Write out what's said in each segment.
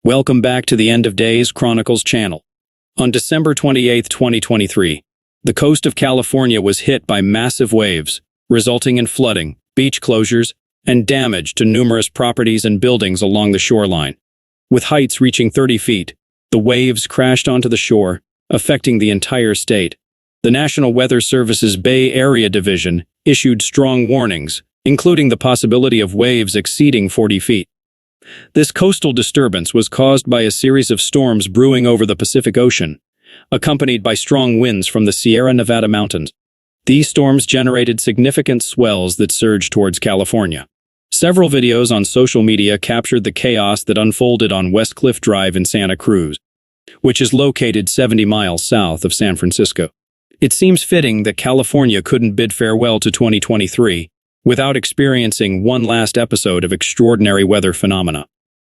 Welcome back to the End of Days Chronicles channel. On December 28, 2023, the coast of California was hit by massive waves, resulting in flooding, beach closures, and damage to numerous properties and buildings along the shoreline. With heights reaching 30 feet, the waves crashed onto the shore, affecting the entire state. The National Weather Service's Bay Area Division issued strong warnings, including the possibility of waves exceeding 40 feet. This coastal disturbance was caused by a series of storms brewing over the Pacific Ocean, accompanied by strong winds from the Sierra Nevada mountains. These storms generated significant swells that surged towards California. Several videos on social media captured the chaos that unfolded on West Cliff Drive in Santa Cruz, which is located 70 miles south of San Francisco. It seems fitting that California couldn't bid farewell to 2023 without experiencing one last episode of extraordinary weather phenomena.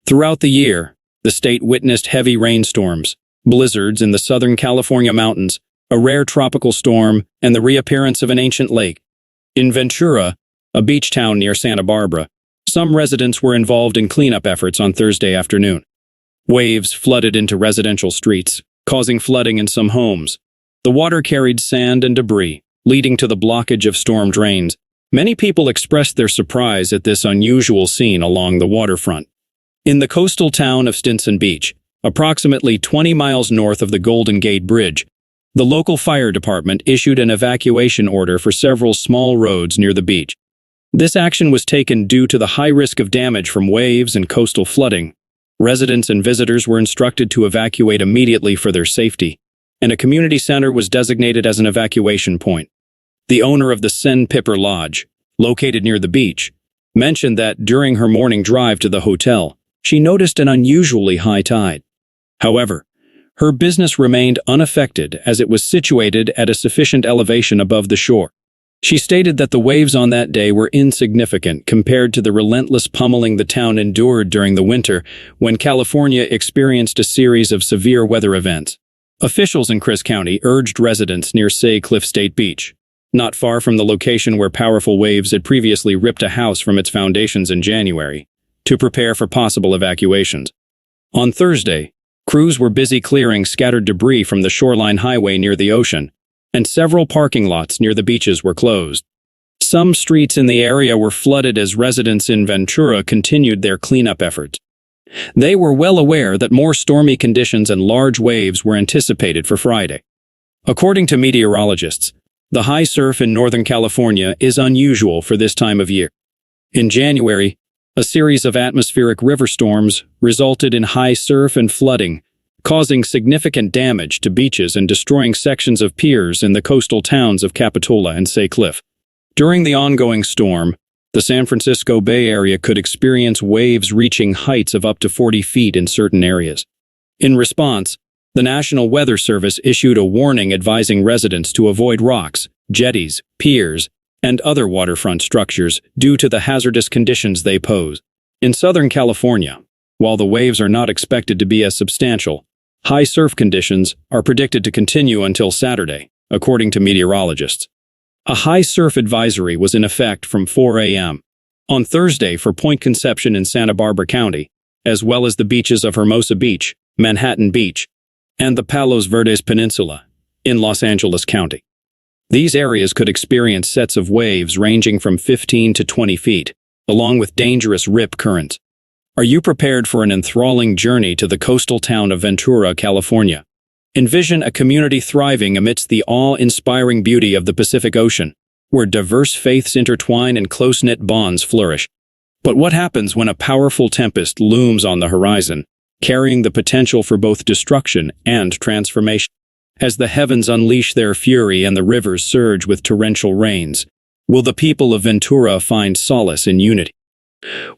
Throughout the year, the state witnessed heavy rainstorms, blizzards in the Southern California mountains, a rare tropical storm, and the reappearance of an ancient lake. In Ventura, a beach town near Santa Barbara, some residents were involved in cleanup efforts on Thursday afternoon. Waves flooded into residential streets, causing flooding in some homes. The water carried sand and debris, leading to the blockage of storm drains. Many people expressed their surprise at this unusual scene along the waterfront. In the coastal town of Stinson Beach, approximately 20 miles north of the Golden Gate Bridge, the local fire department issued an evacuation order for several small roads near the beach. This action was taken due to the high risk of damage from waves and coastal flooding. Residents and visitors were instructed to evacuate immediately for their safety, and a community center was designated as an evacuation point. The owner of the Sen Pipper Lodge, located near the beach, mentioned that during her morning drive to the hotel, she noticed an unusually high tide. However, her business remained unaffected as it was situated at a sufficient elevation above the shore. She stated that the waves on that day were insignificant compared to the relentless pummeling the town endured during the winter when California experienced a series of severe weather events. Officials in Chris County urged residents near Say Cliff State Beach, not far from the location where powerful waves had previously ripped a house from its foundations in January, to prepare for possible evacuations. On Thursday, crews were busy clearing scattered debris from the shoreline highway near the ocean, and several parking lots near the beaches were closed. Some streets in the area were flooded as residents in Ventura continued their cleanup efforts. They were well aware that more stormy conditions and large waves were anticipated for Friday. According to meteorologists, the high surf in Northern California is unusual for this time of year. In January, a series of atmospheric river storms resulted in high surf and flooding, causing significant damage to beaches and destroying sections of piers in the coastal towns of Capitola and Say Cliff. During the ongoing storm, the San Francisco Bay Area could experience waves reaching heights of up to 40 feet in certain areas. In response, the National Weather Service issued a warning advising residents to avoid rocks, jetties, piers, and other waterfront structures due to the hazardous conditions they pose. In Southern California, while the waves are not expected to be as substantial, high surf conditions are predicted to continue until Saturday, according to meteorologists. A high surf advisory was in effect from 4 a.m. on Thursday for Point Conception in Santa Barbara County, as well as the beaches of Hermosa Beach, Manhattan Beach, and the Palos Verdes Peninsula in Los Angeles County. These areas could experience sets of waves ranging from 15 to 20 feet, along with dangerous rip currents. Are you prepared for an enthralling journey to the coastal town of Ventura, California? Envision a community thriving amidst the awe-inspiring beauty of the Pacific Ocean, where diverse faiths intertwine and close-knit bonds flourish. But what happens when a powerful tempest looms on the horizon, carrying the potential for both destruction and transformation? As the heavens unleash their fury and the rivers surge with torrential rains, will the people of Ventura find solace in unity?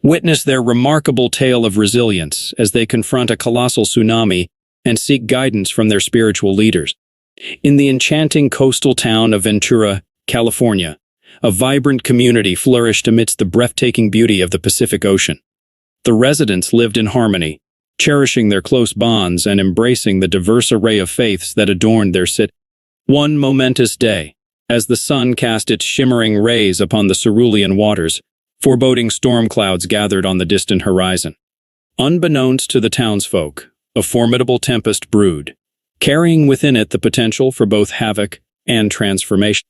Witness their remarkable tale of resilience as they confront a colossal tsunami and seek guidance from their spiritual leaders. In the enchanting coastal town of Ventura, California, a vibrant community flourished amidst the breathtaking beauty of the Pacific Ocean. The residents lived in harmony, cherishing their close bonds and embracing the diverse array of faiths that adorned their city. One momentous day, as the sun cast its shimmering rays upon the cerulean waters, foreboding storm clouds gathered on the distant horizon. Unbeknownst to the townsfolk, a formidable tempest brewed, carrying within it the potential for both havoc and transformation.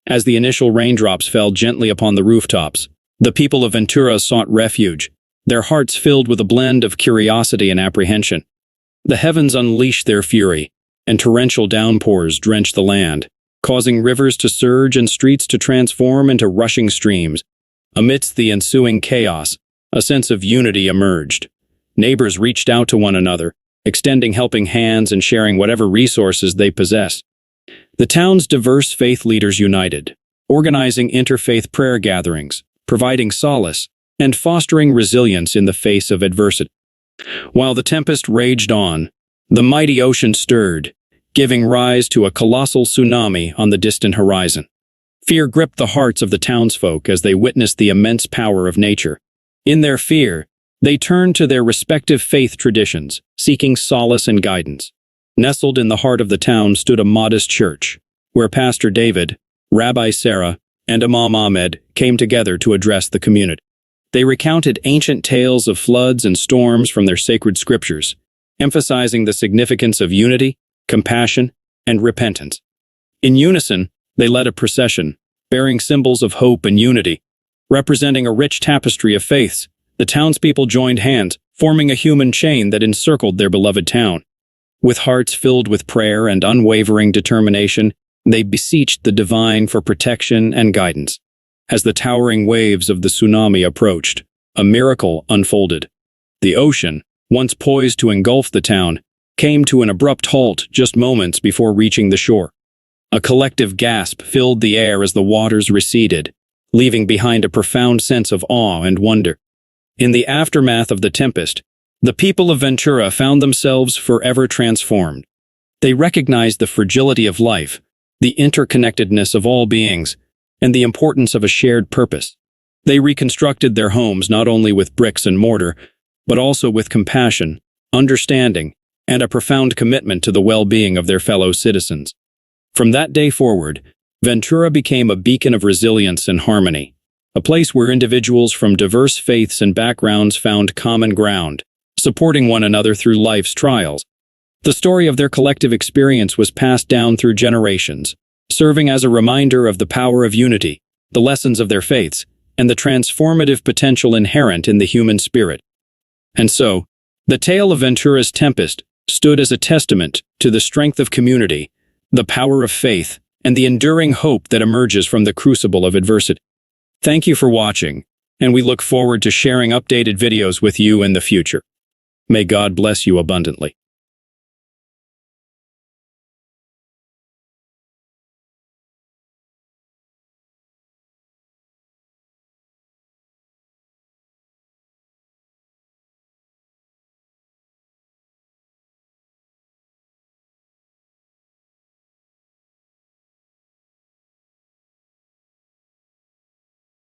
As the initial raindrops fell gently upon the rooftops, the people of Ventura sought refuge, their hearts filled with a blend of curiosity and apprehension. The heavens unleashed their fury, and torrential downpours drenched the land, causing rivers to surge and streets to transform into rushing streams. Amidst the ensuing chaos, a sense of unity emerged. Neighbors reached out to one another, extending helping hands and sharing whatever resources they possessed. The town's diverse faith leaders united, organizing interfaith prayer gatherings, providing solace, and fostering resilience in the face of adversity. While the tempest raged on, the mighty ocean stirred, giving rise to a colossal tsunami on the distant horizon. Fear gripped the hearts of the townsfolk as they witnessed the immense power of nature. In their fear, they turned to their respective faith traditions, seeking solace and guidance. Nestled in the heart of the town stood a modest church, where Pastor David, Rabbi Sarah, and Imam Ahmed came together to address the community. They recounted ancient tales of floods and storms from their sacred scriptures, emphasizing the significance of unity, compassion, and repentance. In unison, they led a procession, bearing symbols of hope and unity. Representing a rich tapestry of faiths, the townspeople joined hands, forming a human chain that encircled their beloved town. With hearts filled with prayer and unwavering determination, they beseeched the divine for protection and guidance. As the towering waves of the tsunami approached, a miracle unfolded. The ocean, once poised to engulf the town, came to an abrupt halt just moments before reaching the shore. A collective gasp filled the air as the waters receded, leaving behind a profound sense of awe and wonder. In the aftermath of the tempest, the people of Ventura found themselves forever transformed. They recognized the fragility of life, the interconnectedness of all beings, and the importance of a shared purpose. They reconstructed their homes not only with bricks and mortar, but also with compassion, understanding, and a profound commitment to the well-being of their fellow citizens. From that day forward, Ventura became a beacon of resilience and harmony, a place where individuals from diverse faiths and backgrounds found common ground, supporting one another through life's trials. The story of their collective experience was passed down through generations, serving as a reminder of the power of unity, the lessons of their faiths, and the transformative potential inherent in the human spirit. And so, the tale of Ventura's tempest stood as a testament to the strength of community, the power of faith, and the enduring hope that emerges from the crucible of adversity. Thank you for watching, and we look forward to sharing updated videos with you in the future. May God bless you abundantly.